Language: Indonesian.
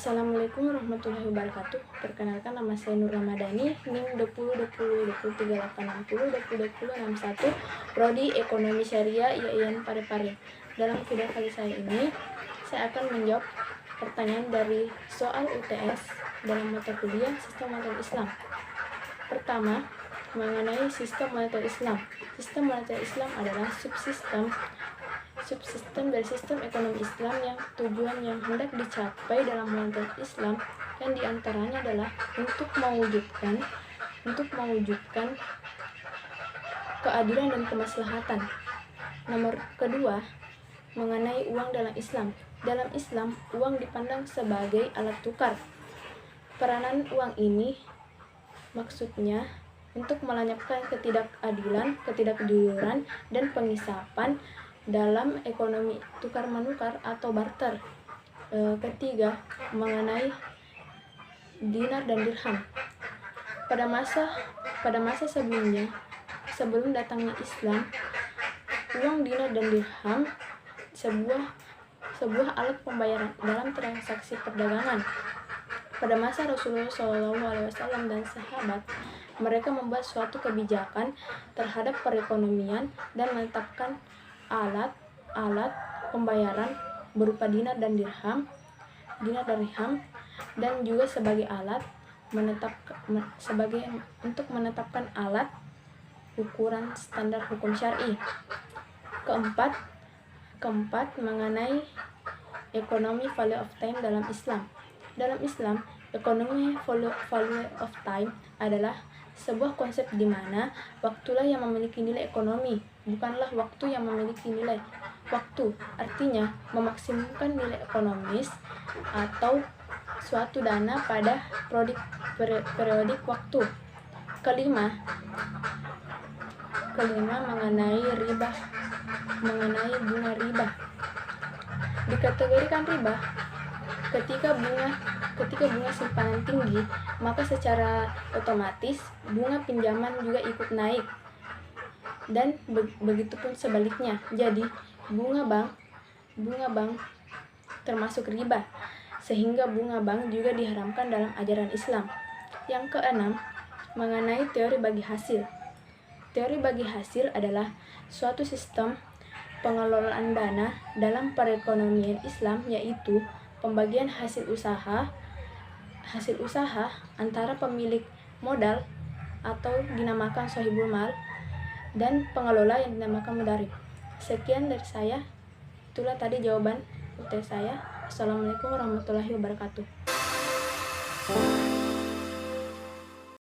Assalamualaikum warahmatullahi wabarakatuh. Perkenalkan, nama saya Nur Ramadhani, NIM 2020238600202061, Prodi Ekonomi Syariah IAIN Parepare. Dalam video kali saya ini, saya akan menjawab pertanyaan dari soal UTS dalam mata kuliah Sistem Moneter Islam. Pertama, mengenai sistem moneter Islam. Sistem moneter Islam adalah subsistem dari sistem ekonomi Islam yang tujuan yang hendak dicapai dalam moneter Islam, yang diantaranya adalah untuk mewujudkan keadilan dan kemaslahatan. Nomor kedua, mengenai uang dalam Islam. Dalam Islam, uang dipandang sebagai alat tukar. Peranan uang ini maksudnya untuk melenyapkan ketidakadilan, ketidakjujuran, dan pengisapan dalam ekonomi tukar-menukar atau barter. Ketiga, mengenai dinar dan dirham. Pada masa sebelum datangnya Islam, uang dinar dan dirham sebuah alat pembayaran dalam transaksi perdagangan. Pada masa Rasulullah SAW dan sahabat, mereka membuat suatu kebijakan terhadap perekonomian dan menetapkan alat pembayaran berupa dinar dan dirham, dan juga sebagai alat untuk menetapkan alat ukuran standar hukum syar'i. Keempat, mengenai ekonomi value of time dalam Islam. Dalam Islam, ekonomi value of time adalah sebuah konsep di mana waktulah yang memiliki nilai ekonomi, bukanlah waktu yang memiliki nilai waktu. Artinya, memaksimumkan nilai ekonomis atau suatu dana pada periodik waktu. Kelima, mengenai bunga riba. Dikategorikan riba ketika bunga simpanan tinggi, maka secara otomatis bunga pinjaman juga ikut naik, dan begitupun sebaliknya. Jadi bunga bank termasuk riba, sehingga bunga bank juga diharamkan dalam ajaran Islam. Yang keenam, mengenai teori bagi hasil. Teori bagi hasil adalah suatu sistem pengelolaan dana dalam perekonomian Islam, yaitu pembagian hasil usaha antara pemilik modal atau dinamakan sahibul mal dan pengelola yang dinamakan mudarib. Sekian dari saya. Itulah tadi jawaban UTS saya. Assalamualaikum warahmatullahi wabarakatuh.